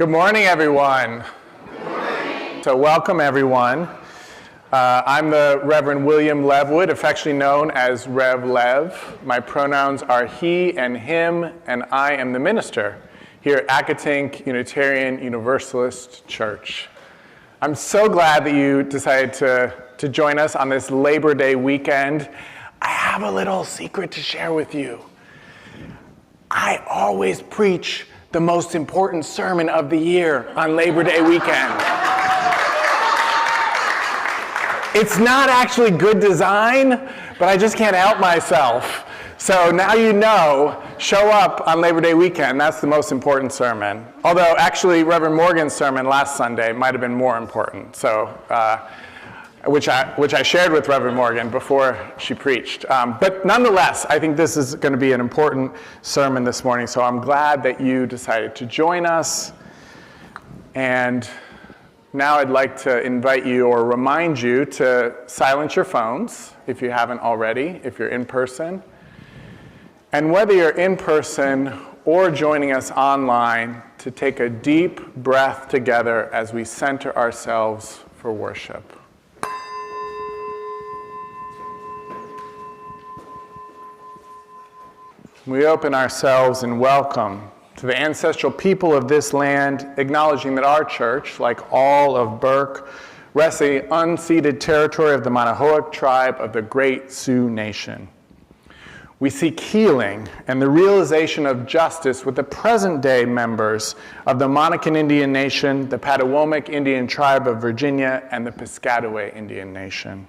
Good morning, everyone. Good morning. So welcome, everyone. I'm the Reverend William Levwood, affectionately known as Rev Lev. My pronouns are he and him, and I am the minister here at Accotink Unitarian Universalist Church. I'm so glad that you decided to join us on this Labor Day weekend. I have a little secret to share with you. I always preach the most important sermon of the year on Labor Day weekend. It's not actually good design, but I just can't help myself. So now you know, show up on Labor Day weekend. That's the most important sermon. Although actually Reverend Morgan's sermon last Sunday might have been more important. So, which I shared with Reverend Morgan before she preached. But nonetheless, I think this is going to be an important sermon this morning, so I'm glad that you decided to join us. And now I'd like to invite you or remind you to silence your phones if you haven't already, if you're in person. And whether you're in person or joining us online, to take a deep breath together as we center ourselves for worship. We open ourselves in welcome to the ancestral people of this land, acknowledging that our church, like all of Burke, rests in the unceded territory of the Manahoac tribe of the Great Sioux Nation. We seek healing and the realization of justice with the present-day members of the Monacan Indian Nation, the Patawomic Indian Tribe of Virginia, and the Piscataway Indian Nation.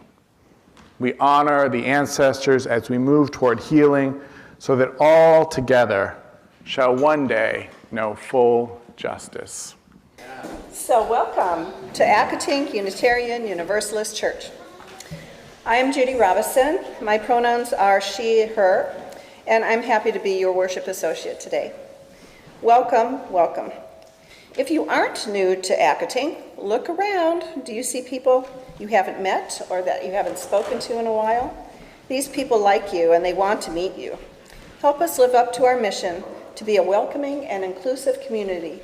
We honor the ancestors as we move toward healing, so that all together shall one day know full justice. So welcome to Accotink Unitarian Universalist Church. I am Judy Robison. My pronouns are she, her, and I'm happy to be your worship associate today. Welcome, welcome. If you aren't new to Accotink, look around. Do you see people you haven't met or that you haven't spoken to in a while? These people like you and they want to meet you. Help us live up to our mission to be a welcoming and inclusive community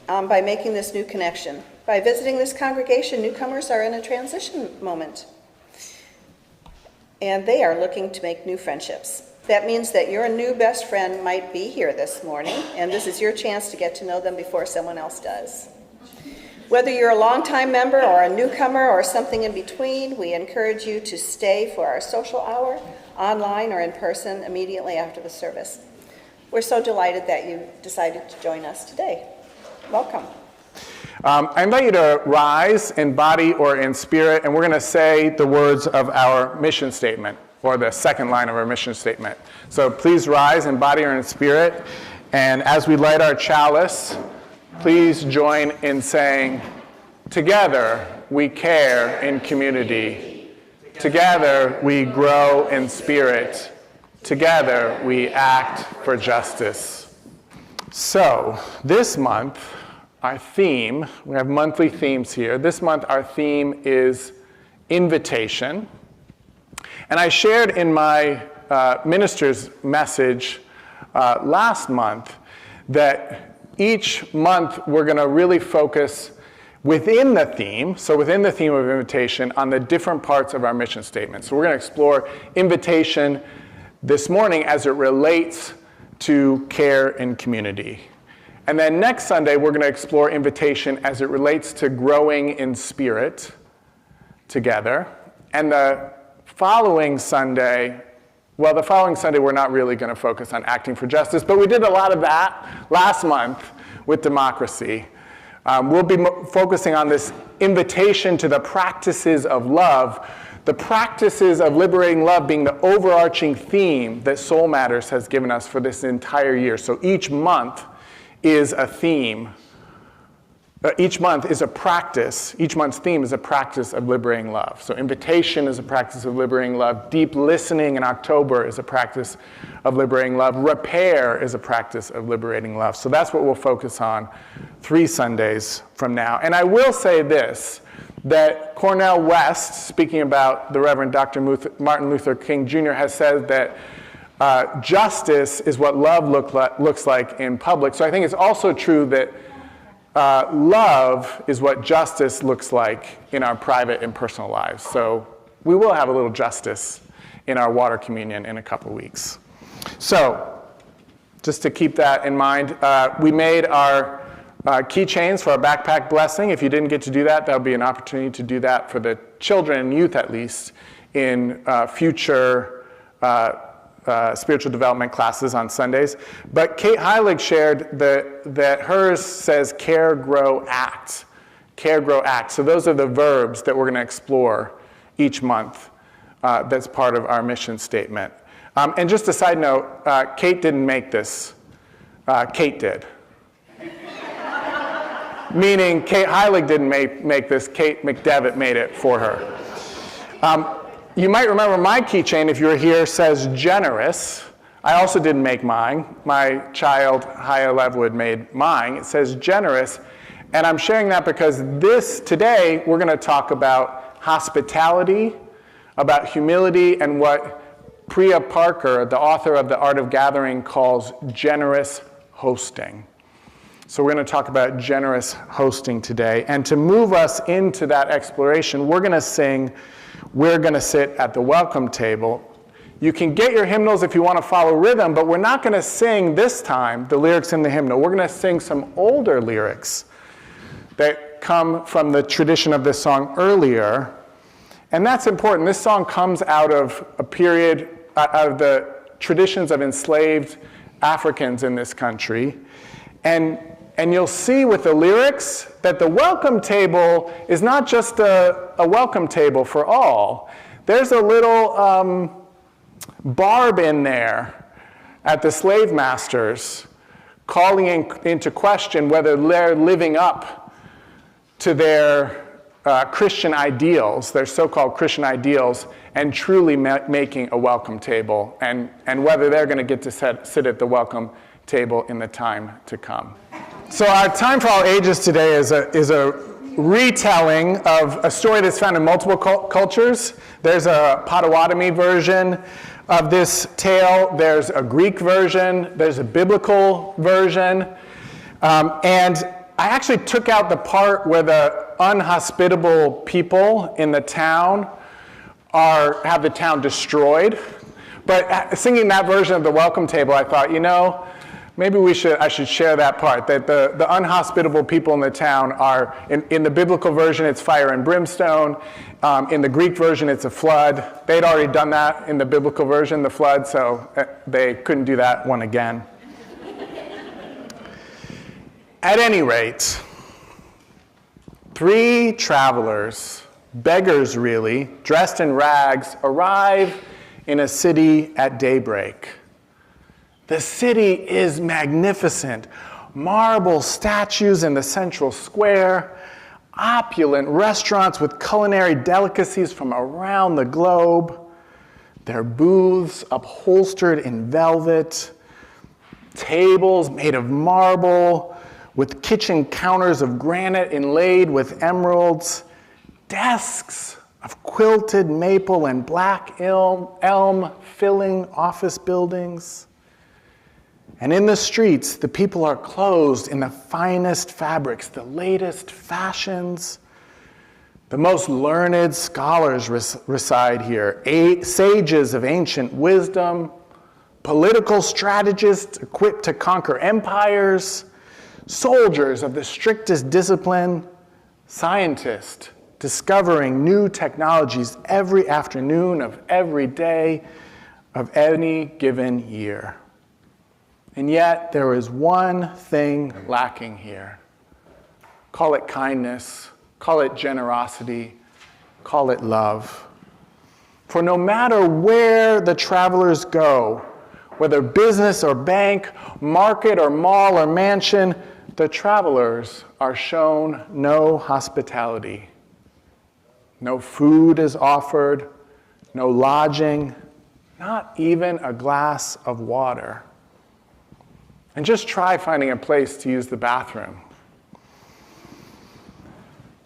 by making this new connection. By visiting this congregation, newcomers are in a transition moment, and they are looking to make new friendships. That means that your new best friend might be here this morning, and this is your chance to get to know them before someone else does. Whether you're a longtime member or a newcomer or something in between, we encourage you to stay for our social hour, online or in person, immediately after the service. We're so delighted that you decided to join us today. Welcome. I invite you to rise in body or in spirit, and we're going to say the words of our mission statement, or the second line of our mission statement. So please rise in body or in spirit, and as we light our chalice, please join in saying, "Together we care in community. Together we grow in spirit. Together we act for justice." So this month, our theme, we have monthly themes here. This month our theme is invitation. And I shared in my minister's message last month that each month we're going to really focus within the theme, so within the theme of invitation, on the different parts of our mission statement. So we're going to explore invitation this morning as it relates to care and community. And then next Sunday, we're going to explore invitation as it relates to growing in spirit together. And the following Sunday, we're not really going to focus on acting for justice, but we did a lot of that last month with democracy. We'll be focusing on this invitation to the practices of love, the practices of liberating love being the overarching theme that Soul Matters has given us for this entire year. So each month is a theme. Each month is a practice. Each month's theme is a practice of liberating love. So invitation is a practice of liberating love. Deep listening in October is a practice of liberating love. Repair is a practice of liberating love. So that's what we'll focus on 3 Sundays from now. And I will say this, that Cornel West, speaking about the Reverend Dr. Martin Luther King Jr., has said that justice is what love looks like in public. So I think it's also true that love is what justice looks like in our private and personal lives. So we will have a little justice in our water communion in a couple weeks. So just to keep that in mind, we made our keychains for our backpack blessing. If you didn't get to do that, that would be an opportunity to do that for the children and youth at least in future spiritual development classes on Sundays. But Kate Heilig shared that hers says care, grow, act. Care, grow, act. So those are the verbs that we're going to explore each month. That's part of our mission statement. And just a side note, Kate didn't make this. Kate did. Meaning Kate Heilig didn't make this, Kate McDevitt made it for her. You might remember my keychain, if you were here, says generous. I also didn't make mine. My child, Haya Levwood, made mine. It says generous. And I'm sharing that because today, we're going to talk about hospitality, about humility, and what Priya Parker, the author of The Art of Gathering, calls generous hosting. So we're going to talk about generous hosting today. And to move us into that exploration, we're going to sing We're Going to Sit at the Welcome Table. You can get your hymnals if you want to follow rhythm, but we're not going to sing this time the lyrics in the hymnal. We're going to sing some older lyrics that come from the tradition of this song earlier. And that's important. This song comes out of a period, out of the traditions of enslaved Africans in this country. And you'll see with the lyrics that the welcome table is not just a welcome table for all. There's a little barb in there at the slave masters calling into question whether they're living up to their Christian ideals, their so-called Christian ideals, and truly making a welcome table, and whether they're going to get to sit at the welcome table in the time to come. So our Time for All Ages today is a retelling of a story that's found in multiple cultures. There's a Potawatomi version of this tale. There's a Greek version. There's a biblical version. And I actually took out the part where the unhospitable people in the town have the town destroyed. But singing that version of the welcome table, I thought, maybe I should share that part, that the unhospitable people in the town are, in the biblical version, it's fire and brimstone. In the Greek version, it's a flood. They'd already done that in the biblical version, the flood, so they couldn't do that one again. At any rate, 3 travelers, beggars really, dressed in rags, arrive in a city at daybreak. The city is magnificent. Marble statues in the central square, opulent restaurants with culinary delicacies from around the globe, their booths upholstered in velvet, tables made of marble with kitchen counters of granite inlaid with emeralds, desks of quilted maple and black elm filling office buildings. And in the streets, the people are clothed in the finest fabrics, the latest fashions. The most learned scholars reside here, sages of ancient wisdom, political strategists equipped to conquer empires, soldiers of the strictest discipline, scientists discovering new technologies every afternoon of every day of any given year. And yet, there is one thing lacking here. Call it kindness, call it generosity, call it love. For no matter where the travelers go, whether business or bank, market or mall or mansion, the travelers are shown no hospitality. No food is offered, no lodging, not even a glass of water. And just try finding a place to use the bathroom.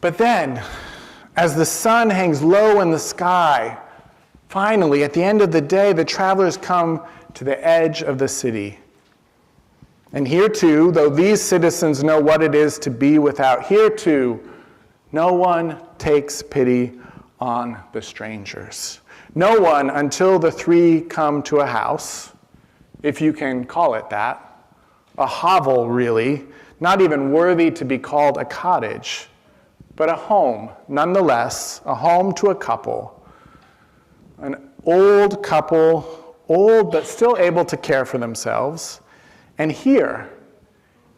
But then, as the sun hangs low in the sky, finally, at the end of the day, the travelers come to the edge of the city. And here too, though these citizens know what it is to be without, here too, no one takes pity on the strangers. No one until the three come to a house, if you can call it that, a hovel really, not even worthy to be called a cottage, but a home, nonetheless, a home to a couple, an old couple, old but still able to care for themselves. And here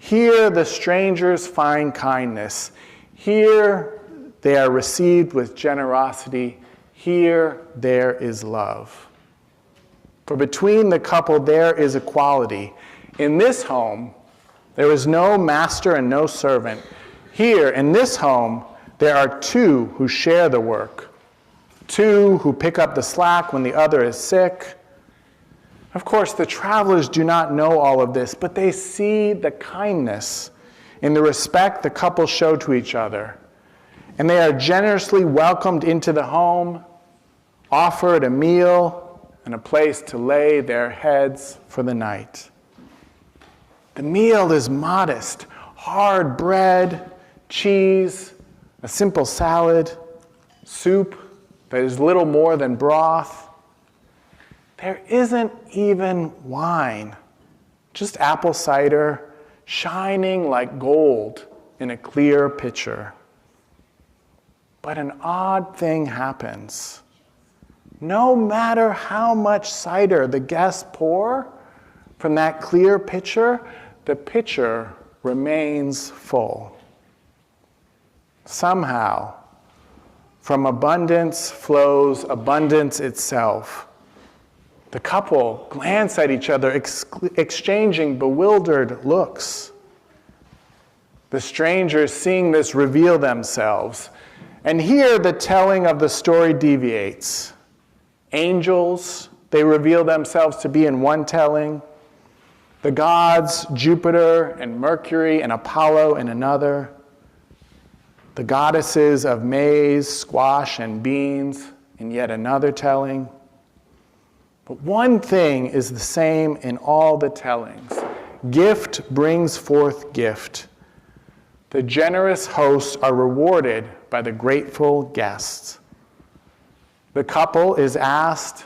the strangers find kindness. Here they are received with generosity. Here there is love. For between the couple there is equality. In this home, there is no master and no servant. Here, in this home, there are two who share the work, two who pick up the slack when the other is sick. Of course, the travelers do not know all of this, but they see the kindness in the respect the couple show to each other. And they are generously welcomed into the home, offered a meal and a place to lay their heads for the night. The meal is modest, hard bread, cheese, a simple salad, soup that is little more than broth. There isn't even wine, just apple cider shining like gold in a clear pitcher. But an odd thing happens. No matter how much cider the guests pour from that clear pitcher, the pitcher remains full. Somehow, from abundance flows abundance itself. The couple glance at each other, exchanging bewildered looks. The strangers, seeing this, reveal themselves. And here the telling of the story deviates. Angels, they reveal themselves to be in one telling. The gods, Jupiter and Mercury and Apollo in another. The goddesses of maize, squash, and beans in yet another telling. But one thing is the same in all the tellings. Gift brings forth gift. The generous hosts are rewarded by the grateful guests. The couple is asked,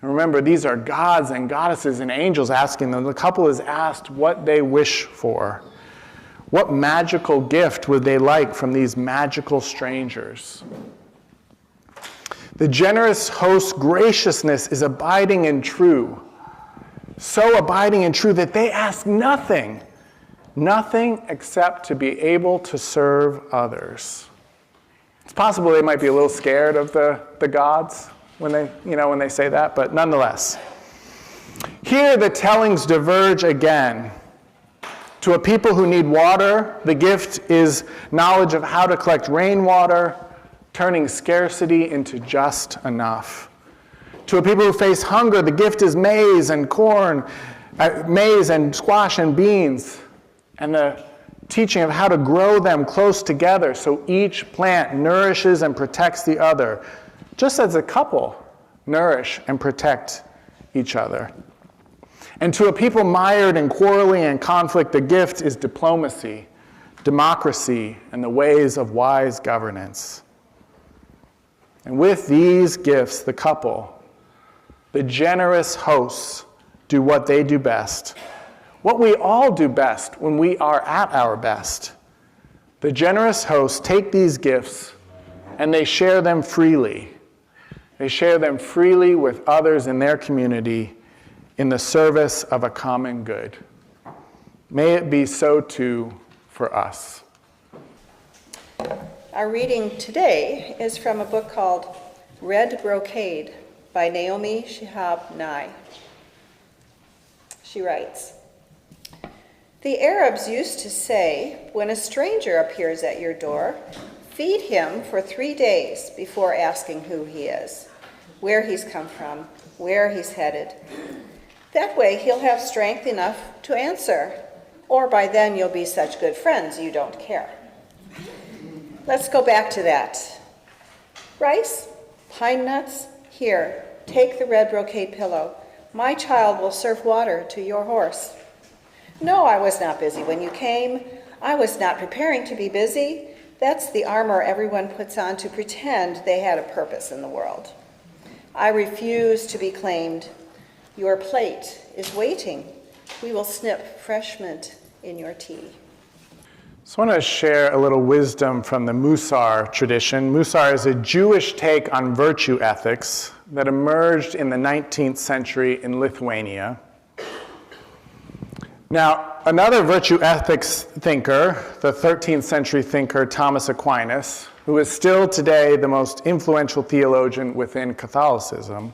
and remember, these are gods and goddesses and angels asking them. The couple is asked what they wish for. What magical gift would they like from these magical strangers? The generous host's graciousness is abiding and true. So abiding and true that they ask nothing except to be able to serve others. It's possible they might be a little scared of the gods when they say that, but nonetheless. Here the tellings diverge again. To a people who need water, the gift is knowledge of how to collect rainwater, turning scarcity into just enough. To a people who face hunger, the gift is maize and corn, maize and squash and beans, and the teaching of how to grow them close together so each plant nourishes and protects the other, just as a couple nourish and protect each other. And to a people mired in quarreling and conflict, the gift is diplomacy, democracy, and the ways of wise governance. And with these gifts, the couple, the generous hosts, do what they do best. What we all do best when we are at our best. The generous hosts take these gifts and they share them freely. They share them freely with others in their community in the service of a common good. May it be so too for us. Our reading today is from a book called Red Brocade by Naomi Shihab Nye. She writes, "The Arabs used to say, when a stranger appears at your door, feed him for 3 days before asking who he is, where he's come from, where he's headed. That way he'll have strength enough to answer, or by then you'll be such good friends you don't care." Let's go back to that. Rice, pine nuts, here, take the red brocade pillow. My child will serve water to your horse. No, I was not busy when you came. I was not preparing to be busy. That's the armor everyone puts on to pretend they had a purpose in the world. I refuse to be claimed. Your plate is waiting. We will snip fresh mint in your tea. So I want to share a little wisdom from the Musar tradition. Musar is a Jewish take on virtue ethics that emerged in the 19th century in Lithuania. Now, another virtue ethics thinker, the 13th century thinker Thomas Aquinas, who is still today the most influential theologian within Catholicism,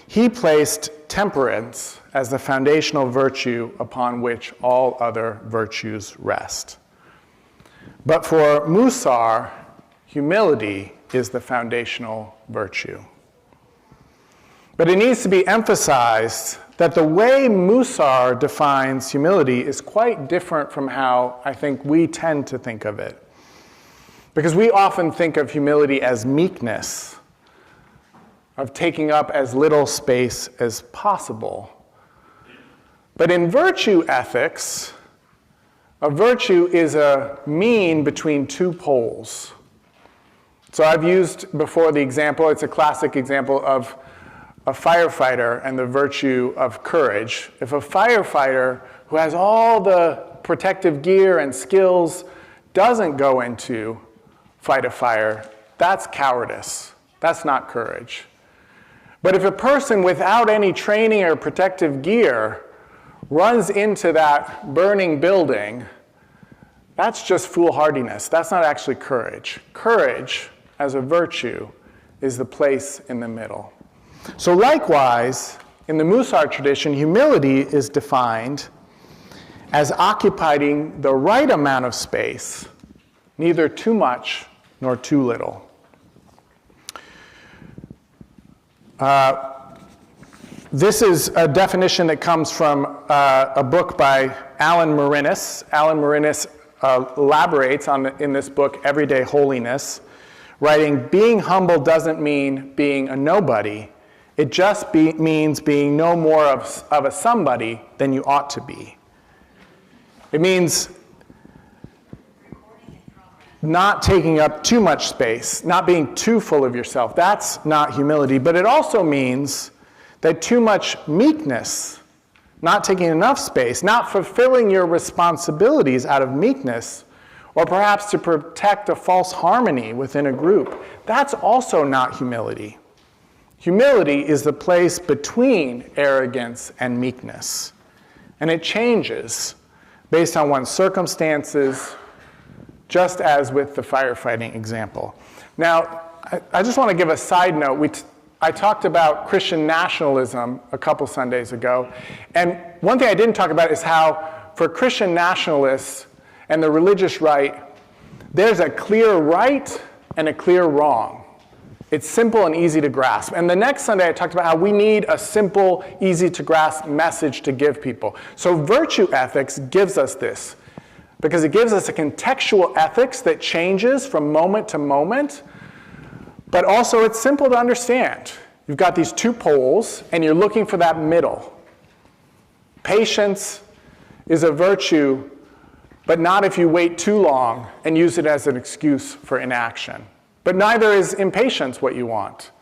he placed temperance as the foundational virtue upon which all other virtues rest. But for Musar, humility is the foundational virtue. But it needs to be emphasized that the way Musar defines humility is quite different from how I think we tend to think of it. Because we often think of humility as meekness, of taking up as little space as possible. But in virtue ethics, a virtue is a mean between two poles. So I've used before the example, it's a classic example of a firefighter and the virtue of courage. If a firefighter who has all the protective gear and skills doesn't go into fight a fire, that's cowardice. That's not courage. But if a person without any training or protective gear runs into that burning building, that's just foolhardiness. That's not actually courage. Courage, as a virtue, is the place in the middle. So likewise, in the Musar tradition, humility is defined as occupying the right amount of space, neither too much nor too little. This is a definition that comes from a book by Alan Marinis. Alan Marinis elaborates in this book, Everyday Holiness, writing, being humble doesn't mean being a nobody. It just means being no more of a somebody than you ought to be. It means not taking up too much space, not being too full of yourself. That's not humility. But it also means that too much meekness, not taking enough space, not fulfilling your responsibilities out of meekness, or perhaps to protect a false harmony within a group, that's also not humility. Humility is the place between arrogance and meekness. And it changes based on one's circumstances, just as with the firefighting example. Now, I just want to give a side note. I talked about Christian nationalism a couple Sundays ago. And one thing I didn't talk about is how for Christian nationalists and the religious right, there's a clear right and a clear wrong. It's simple and easy to grasp. And the next Sunday, I talked about how we need a simple, easy to grasp message to give people. So virtue ethics gives us this, because it gives us a contextual ethics that changes from moment to moment, but also it's simple to understand. You've got these two poles, and you're looking for that middle. Patience is a virtue, but not if you wait too long and use it as an excuse for inaction. But neither is impatience what you want.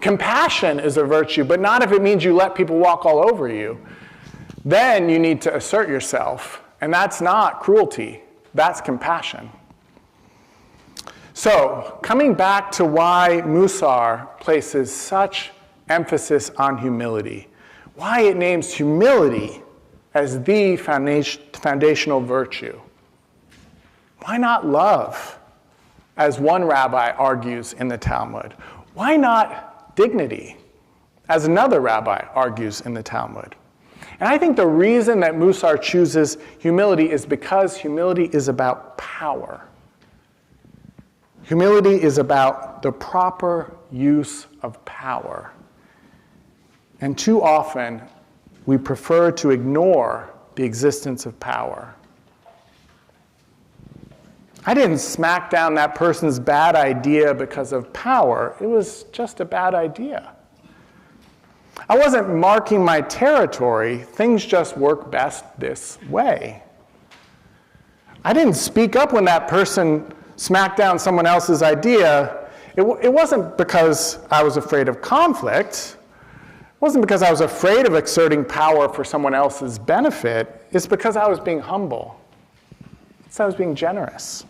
Compassion is a virtue, but not if it means you let people walk all over you. Then you need to assert yourself, and that's not cruelty, that's compassion. So, coming back to why Musar places such emphasis on humility, why it names humility as the foundational virtue. Why not love, as one rabbi argues in the Talmud? Why not dignity, as another rabbi argues in the Talmud? And I think the reason that Musar chooses humility is because humility is about power. Humility is about the proper use of power. And too often, we prefer to ignore the existence of power. I didn't smack down that person's bad idea because of power. It was just a bad idea. I wasn't marking my territory. Things just work best this way. I didn't speak up when that person smacked down someone else's idea. It wasn't because I was afraid of conflict. It wasn't because I was afraid of exerting power for someone else's benefit. It's because I was being humble. It's I was being generous.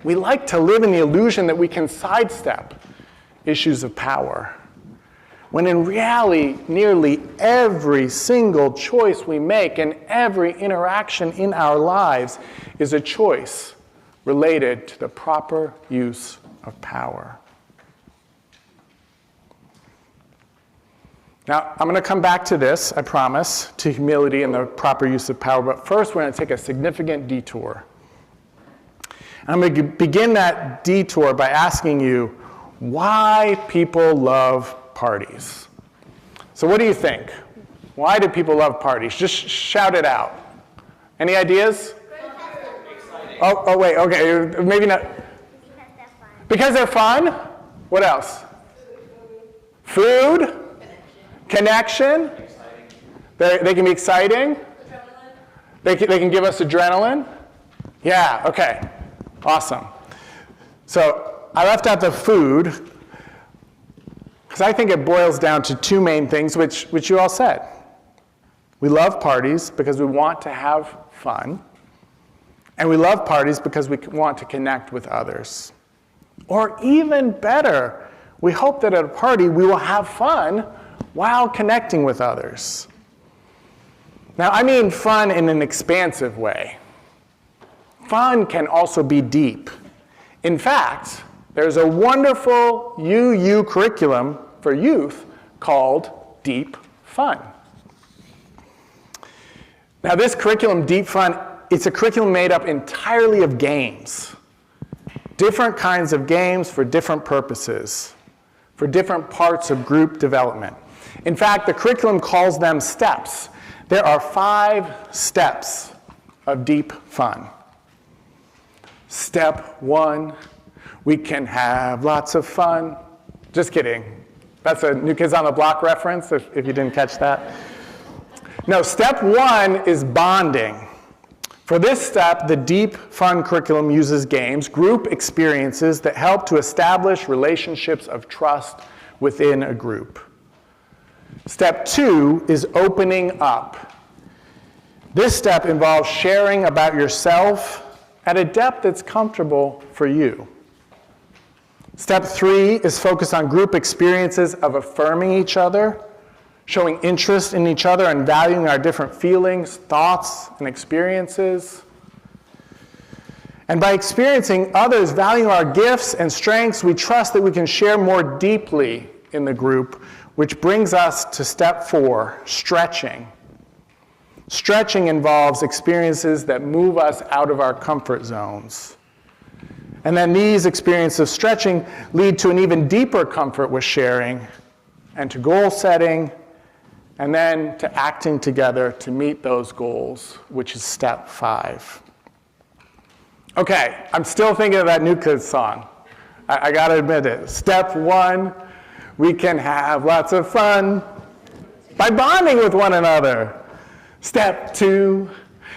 We like to live in the illusion that we can sidestep issues of power, when in reality, nearly every single choice we make and every interaction in our lives is a choice related to the proper use of power. Now, I'm going to come back to this, I promise, to humility and the proper use of power, but first we're going to take a significant detour. I'm going to begin that detour by asking you why people love parties. So what do you think? Why do people love parties? Just shout it out. Any ideas? Oh, wait, okay, maybe not. Because they're fun. What else? Food. Connection. They can be exciting. They can give us adrenaline. Yeah, okay. Awesome. So I left out the food because I think it boils down to two main things, which you all said. We love parties because we want to have fun, and we love parties because we want to connect with others. Or even better, we hope that at a party we will have fun while connecting with others. Now, I mean fun in an expansive way. Fun can also be deep. In fact, there's a wonderful UU curriculum for youth called Deep Fun. Now, this curriculum, Deep Fun, it's a curriculum made up entirely of games. Different kinds of games for different purposes, for different parts of group development. In fact, the curriculum calls them steps. There are 5 steps of deep fun. Step 1, we can have lots of fun. Just kidding. That's a New Kids on the Block reference, if you didn't catch that. No, step 1 is bonding. For this step, the Deep Fun curriculum uses games, group experiences that help to establish relationships of trust within a group. Step 2 is opening up. This step involves sharing about yourself at a depth that's comfortable for you. Step 3 is focused on group experiences of affirming each other, showing interest in each other and valuing our different feelings, thoughts, and experiences. And by experiencing others, valuing our gifts and strengths, we trust that we can share more deeply in the group, which brings us to step 4, stretching. Stretching involves experiences that move us out of our comfort zones. And then these experiences of stretching lead to an even deeper comfort with sharing, and to goal setting, and then to acting together to meet those goals, which is step 5. Okay, I'm still thinking of that New Kids song. I gotta admit it. Step 1, we can have lots of fun by bonding with one another. Step 2,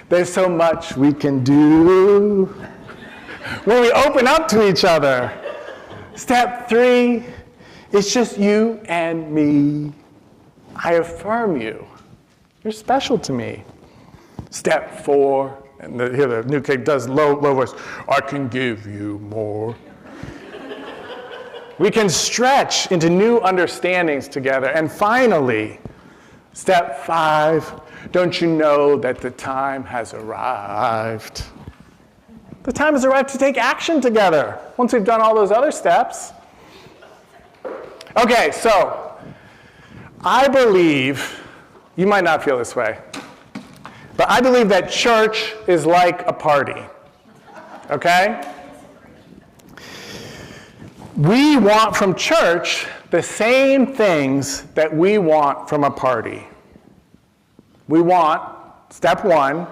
there's so much we can do when we open up to each other. Step 3, it's just you and me. I affirm you. You're special to me. Step 4, and here the new kid does low voice, I can give you more. We can stretch into new understandings together. And finally, step 5, don't you know that the time has arrived? The time has arrived to take action together once we've done all those other steps. Okay, so I believe, you might not feel this way, but I believe that church is like a party, okay? We want from church the same things that we want from a party. We want, step 1,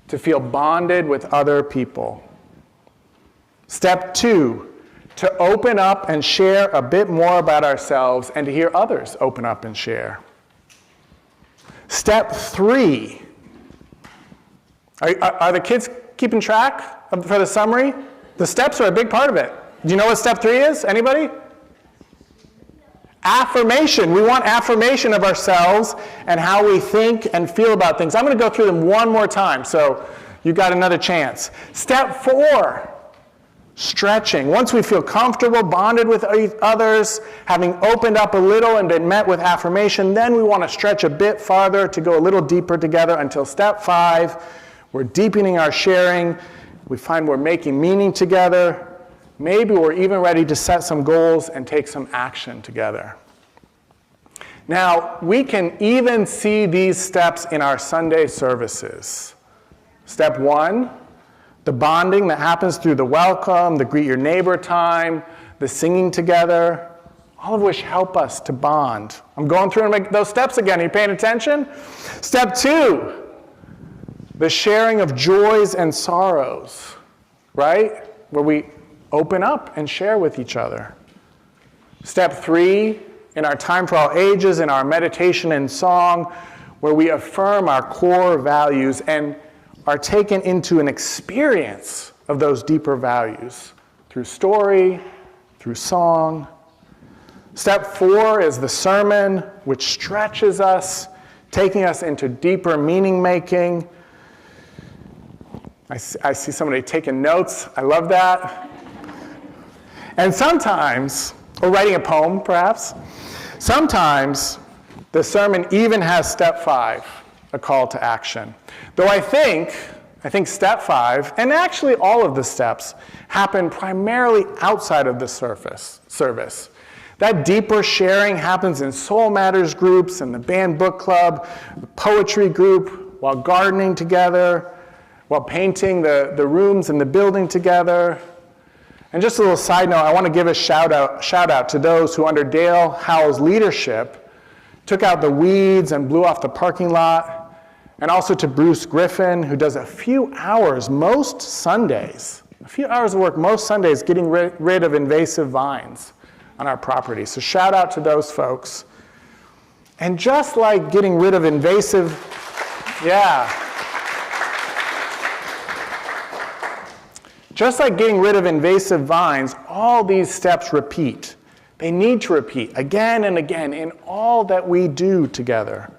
to feel bonded with other people. Step 2, to open up and share a bit more about ourselves and to hear others open up and share. Step 3. Are the kids keeping track for the summary? The steps are a big part of it. Do you know what step 3 is? Anybody? Affirmation. We want affirmation of ourselves and how we think and feel about things. I'm going to go through them one more time, so you got another chance. Step 4, stretching. Once we feel comfortable, bonded with others, having opened up a little and been met with affirmation, then we want to stretch a bit farther to go a little deeper together until step 5, we're deepening our sharing. We find we're making meaning together. Maybe we're even ready to set some goals and take some action together. Now, we can even see these steps in our Sunday services. Step 1, the bonding that happens through the welcome, the greet your neighbor time, the singing together, all of which help us to bond. I'm going through and make those steps again. Are you paying attention? Step 2, the sharing of joys and sorrows, right? Where we open up and share with each other. Step 3, in our Time for All Ages, in our meditation and song, where we affirm our core values and are taken into an experience of those deeper values through story, through song. Step 4 is the sermon, which stretches us, taking us into deeper meaning making. I see somebody taking notes. I love that. And sometimes, or writing a poem perhaps, sometimes the sermon even has step 5, a call to action. Though I think step 5, and actually all of the steps, happen primarily outside of the service. That deeper sharing happens in Soul Matters groups, and the band book club, the poetry group, while gardening together, while painting the rooms in the building together. And just a little side note, I want to give a shout out to those who, under Dale Howell's leadership, took out the weeds and blew off the parking lot, and also to Bruce Griffin, who does a few hours of work most Sundays getting rid of invasive vines on our property. So shout out to those folks. And just like getting rid of invasive, just like getting rid of invasive vines, all these steps repeat. They need to repeat again and again in all that we do together.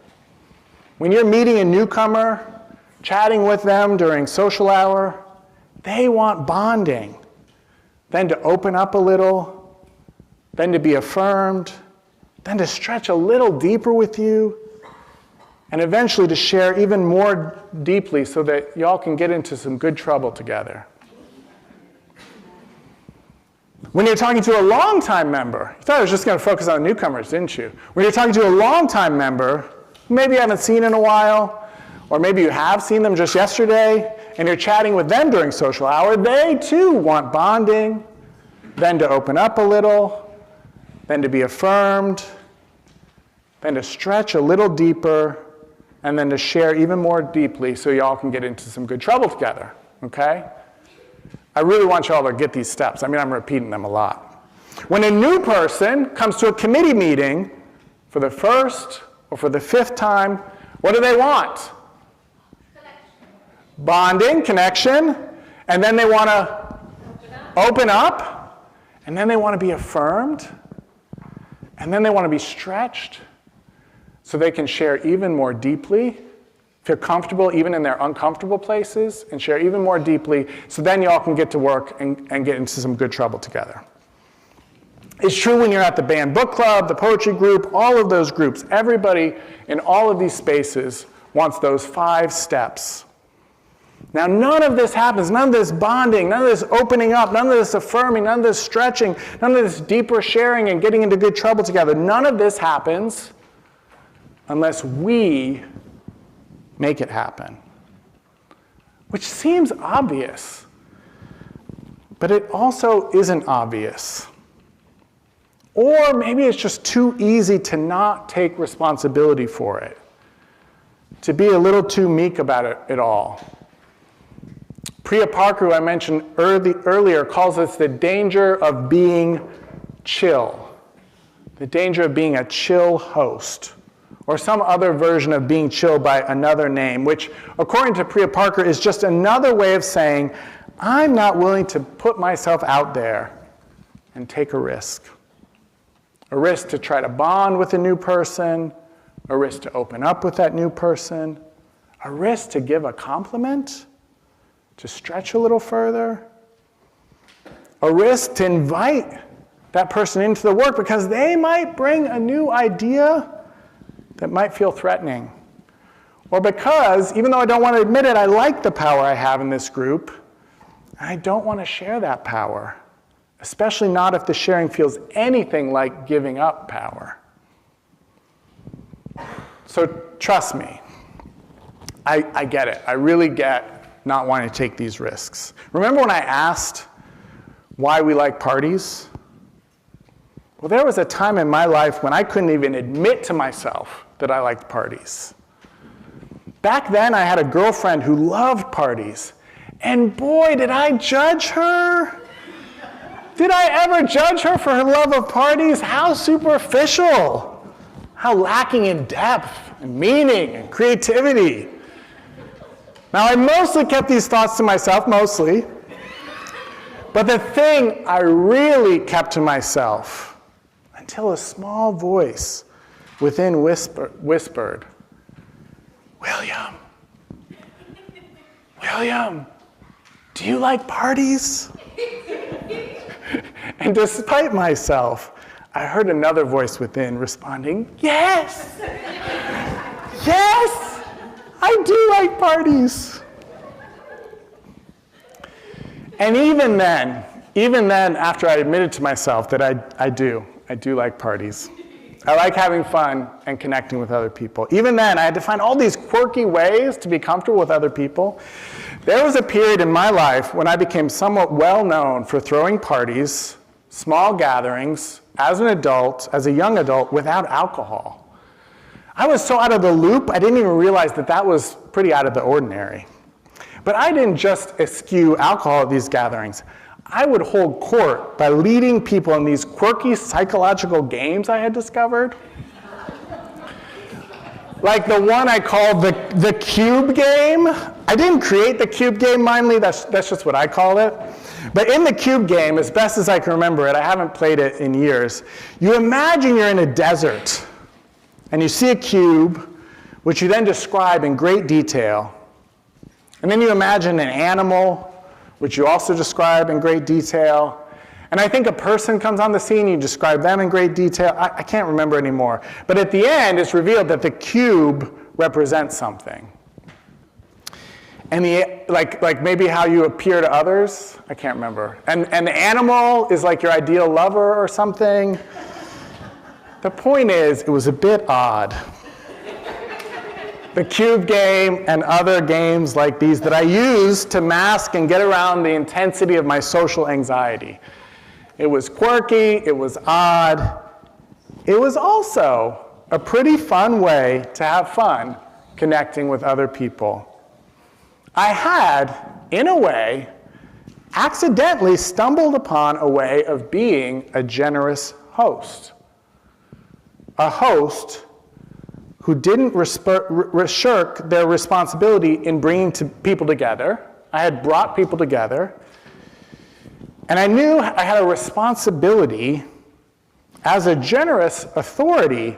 When you're meeting a newcomer, chatting with them during social hour, they want bonding. Then to open up a little, then to be affirmed, then to stretch a little deeper with you, and eventually to share even more deeply so that y'all can get into some good trouble together. When you're talking to a longtime member, you thought I was just going to focus on newcomers, didn't you? When you're talking to a longtime member, maybe you haven't seen in a while, or maybe you have seen them just yesterday, and you're chatting with them during social hour, they too want bonding, then to open up a little, then to be affirmed, then to stretch a little deeper, and then to share even more deeply so y'all can get into some good trouble together, okay? I really want you all to get these steps. I'm repeating them a lot. When a new person comes to a committee meeting for the first or for the 5th time, what do they want? Bonding, connection, and then they want to open up, and then they want to be affirmed, and then they want to be stretched so they can share even more deeply, feel comfortable even in their uncomfortable places, and share even more deeply, so then y'all can get to work and get into some good trouble together. It's true when you're at the band book club, the poetry group, all of those groups. Everybody in all of these spaces wants those 5 steps. Now, none of this happens, none of this bonding, none of this opening up, none of this affirming, none of this stretching, none of this deeper sharing and getting into good trouble together. None of this happens unless we make it happen, which seems obvious, but it also isn't obvious. Or maybe it's just too easy to not take responsibility for it, to be a little too meek about it all. Priya Parker, who I mentioned earlier, calls this the danger of being chill. The danger of being a chill host, or some other version of being chill by another name, which, according to Priya Parker, is just another way of saying, I'm not willing to put myself out there and take a risk. A risk to try to bond with a new person, a risk to open up with that new person, a risk to give a compliment, to stretch a little further, a risk to invite that person into the work because they might bring a new idea that might feel threatening. Or because, even though I don't want to admit it, I like the power I have in this group, and I don't want to share that power, especially not if the sharing feels anything like giving up power. So trust me, I get it. I really get not wanting to take these risks. Remember when I asked why we like parties? Well, there was a time in my life when I couldn't even admit to myself that I liked parties. Back then, I had a girlfriend who loved parties, and boy, did I judge her. Did I ever judge her for her love of parties? How superficial. How lacking in depth and meaning and creativity. Now, I mostly kept these thoughts to myself, mostly. But the thing I really kept to myself, until a small voice within whispered, William, do you like parties? And despite myself, I heard another voice within responding, yes! Yes! I do like parties. And even then, after I admitted to myself that I do like parties. I like having fun and connecting with other people. Even then, I had to find all these quirky ways to be comfortable with other people. There was a period in my life when I became somewhat well known for throwing parties, small gatherings, as a young adult, without alcohol. I was so out of the loop, I didn't even realize that was pretty out of the ordinary. But I didn't just eschew alcohol at these gatherings. I would hold court by leading people in these quirky psychological games I had discovered. Like the one I called the cube game. I didn't create the cube game, mindly, that's just what I call it. But in the cube game, as best as I can remember it, I haven't played it in years, you imagine you're in a desert, and you see a cube, which you then describe in great detail. And then you imagine an animal, which you also describe in great detail. And I think a person comes on the scene, you describe them in great detail. I can't remember anymore. But at the end, it's revealed that the cube represents something. And like maybe how you appear to others, I can't remember. And the animal is like your ideal lover or something. The point is, it was a bit odd. The cube game and other games like these that I use to mask and get around the intensity of my social anxiety. It was quirky, it was odd. It was also a pretty fun way to have fun connecting with other people. I had, in a way, accidentally stumbled upon a way of being a generous host. A host who didn't shirk their responsibility in bringing people together. I had brought people together. And I knew I had a responsibility as a generous authority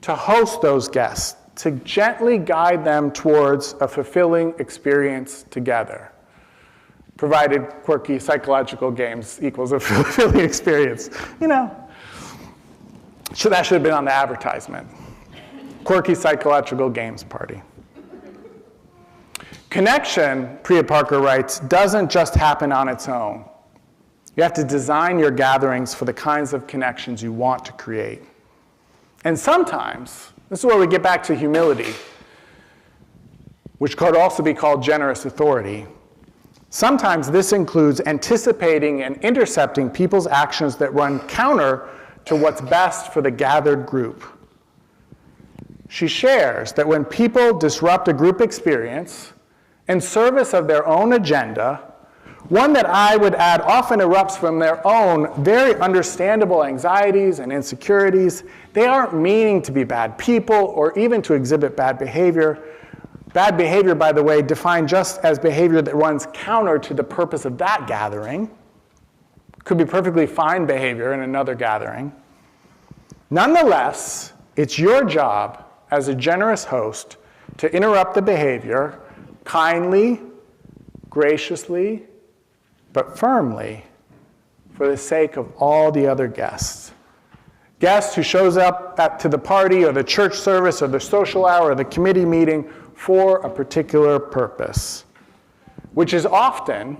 to host those guests, to gently guide them towards a fulfilling experience together, provided quirky psychological games equals a fulfilling experience. So that should have been on the advertisement. Quirky psychological games party. Connection, Priya Parker writes, doesn't just happen on its own. You have to design your gatherings for the kinds of connections you want to create. And sometimes, this is where we get back to humility, which could also be called generous authority. Sometimes this includes anticipating and intercepting people's actions that run counter to what's best for the gathered group. She shares that when people disrupt a group experience, in service of their own agenda, one that I would add often erupts from their own very understandable anxieties and insecurities. They aren't meaning to be bad people or even to exhibit bad behavior. Bad behavior, by the way, defined just as behavior that runs counter to the purpose of that gathering. Could be perfectly fine behavior in another gathering. Nonetheless, it's your job as a generous host to interrupt the behavior kindly, graciously, but firmly for the sake of all the other guests. Guests who shows up to the party or the church service or the social hour or the committee meeting for a particular purpose, which is often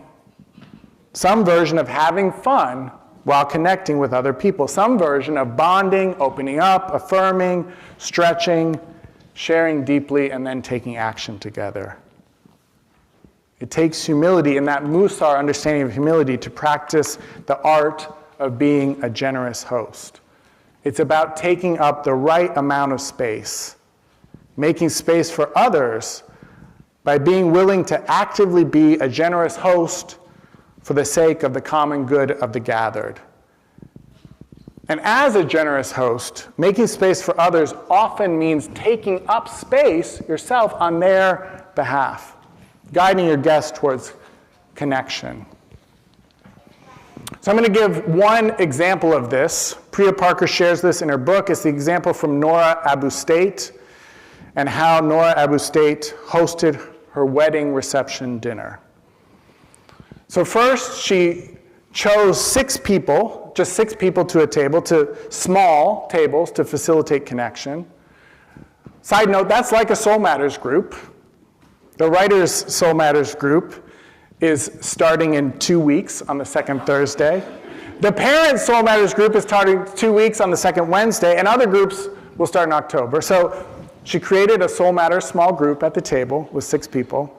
some version of having fun while connecting with other people, some version of bonding, opening up, affirming, stretching, sharing deeply, and then taking action together. It takes humility and that Musar understanding of humility to practice the art of being a generous host. It's about taking up the right amount of space, making space for others by being willing to actively be a generous host for the sake of the common good of the gathered. And as a generous host, making space for others often means taking up space yourself on their behalf, guiding your guests towards connection. So I'm going to give one example of this. Priya Parker shares this in her book. It's the example from Nora Abu-State and how Nora Abu-State hosted her wedding reception dinner. So first, she chose 6 people, just 6 people to a table, to small tables to facilitate connection. Side note, that's like a Soul Matters group. The Writers' Soul Matters group is starting in 2 weeks on the second Thursday. The Parents' Soul Matters group is starting 2 weeks on the second Wednesday, and other groups will start in October. So she created a Soul Matters small group at the table with 6 people.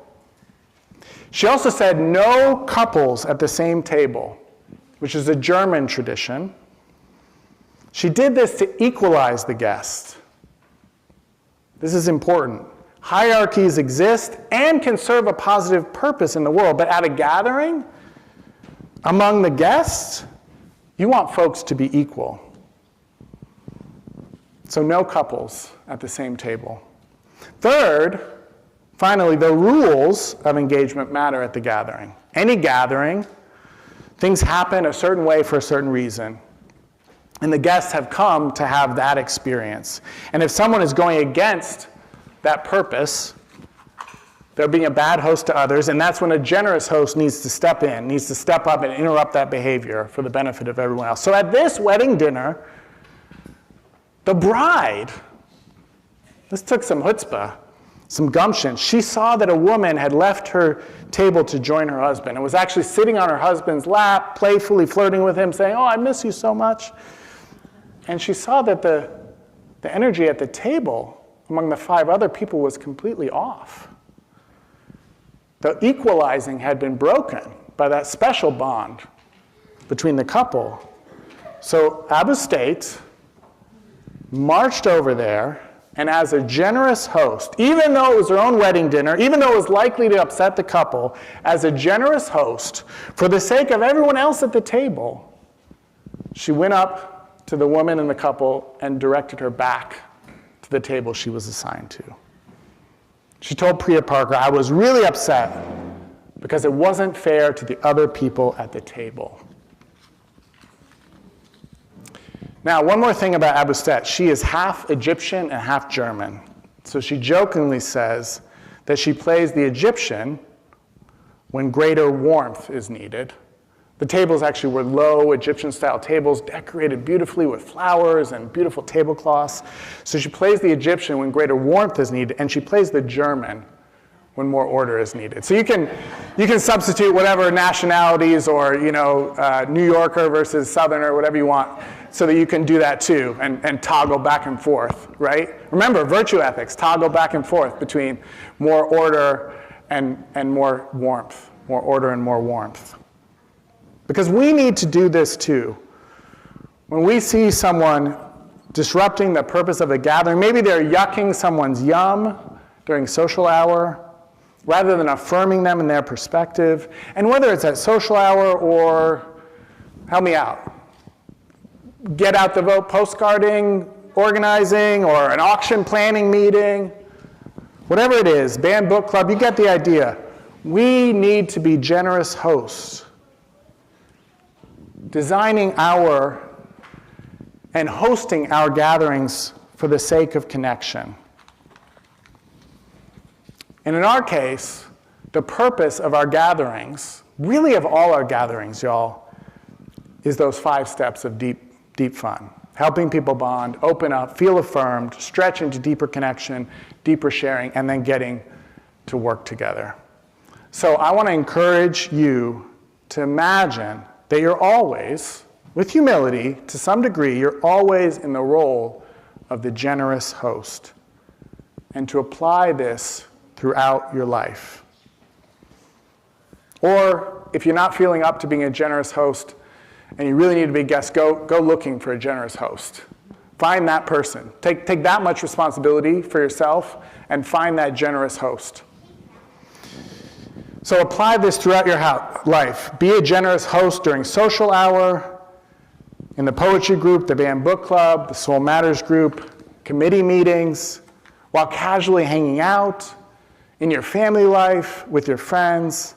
She also said no couples at the same table, which is a German tradition. She did this to equalize the guests. This is important. Hierarchies exist and can serve a positive purpose in the world, but at a gathering, among the guests, you want folks to be equal. So no couples at the same table. Third, finally, the rules of engagement matter at the gathering. Any gathering, things happen a certain way for a certain reason. And the guests have come to have that experience. And if someone is going against that purpose, they're being a bad host to others, and that's when a generous host needs to step in, needs to step up and interrupt that behavior for the benefit of everyone else. So at this wedding dinner, the bride, this took some chutzpah, some gumption. She saw that a woman had left her table to join her husband and was actually sitting on her husband's lap, playfully flirting with him, saying, "Oh, I miss you so much." And she saw that the energy at the table among the 5 other people was completely off. The equalizing had been broken by that special bond between the couple. So Abu-State marched over there, and as a generous host, even though it was her own wedding dinner, even though it was likely to upset the couple, as a generous host, for the sake of everyone else at the table, she went up to the woman in the couple and directed her back to the table she was assigned to. She told Priya Parker, "I was really upset because it wasn't fair to the other people at the table." Now, one more thing about Abu-State. She is half Egyptian and half German. So she jokingly says that she plays the Egyptian when greater warmth is needed. The tables actually were low Egyptian-style tables, decorated beautifully with flowers and beautiful tablecloths. So she plays the Egyptian when greater warmth is needed, and she plays the German when more order is needed. So you can substitute whatever nationalities or New Yorker versus Southerner, whatever you want, so that you can do that too and toggle back and forth, right? Remember, virtue ethics, toggle back and forth between more order and more warmth, more order and more warmth. Because we need to do this too. When we see someone disrupting the purpose of a gathering, maybe they're yucking someone's yum during social hour, rather than affirming them in their perspective. And whether it's at social hour or, help me out, get out the vote postcarding, organizing, or an auction planning meeting, whatever it is, band book club, you get the idea. We need to be generous hosts, designing our and hosting our gatherings for the sake of connection. And in our case, the purpose of our gatherings, really of all our gatherings, y'all, is those 5 steps of deep fun. Helping people bond, open up, feel affirmed, stretch into deeper connection, deeper sharing, and then getting to work together. So I want to encourage you to imagine that you're always, with humility, to some degree, you're always in the role of the generous host, and to apply this throughout your life. Or if you're not feeling up to being a generous host and you really need to be a guest, go looking for a generous host. Find that person. Take that much responsibility for yourself and find that generous host. So apply this throughout your life. Be a generous host during social hour, in the poetry group, the band book club, the Soul Matters group, committee meetings, while casually hanging out, in your family life, with your friends.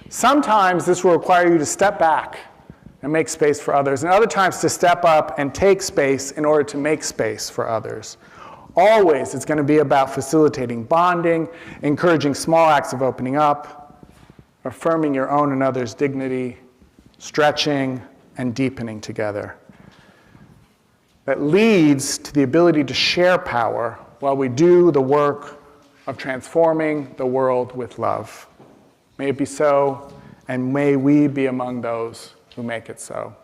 Sometimes this will require you to step back and make space for others, and other times to step up and take space in order to make space for others. Always, it's going to be about facilitating bonding, encouraging small acts of opening up, affirming your own and others' dignity, stretching and deepening together. That leads to the ability to share power while we do the work of transforming the world with love. May it be so, and may we be among those who make it so.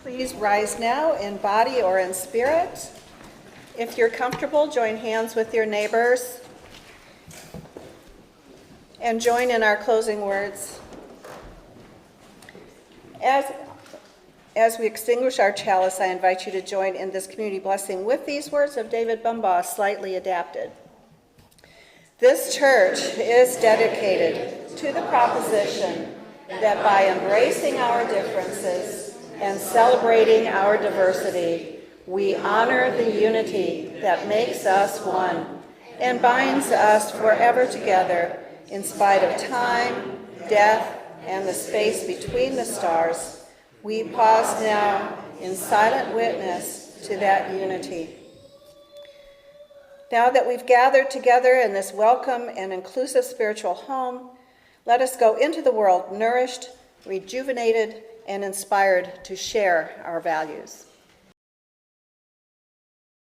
Please rise now in body or in spirit. If you're comfortable, join hands with your neighbors and join in our closing words. As we extinguish our chalice, I invite you to join in this community blessing with these words of David Bumbaugh, slightly adapted. This church is dedicated to the proposition that by embracing our differences and celebrating our diversity, we honor the unity that makes us one and binds us forever together in spite of time, death, and the space between the stars. We pause now in silent witness to that unity. Now that we've gathered together in this welcome and inclusive spiritual home, let us go into the world nourished, rejuvenated, and inspired to share our values.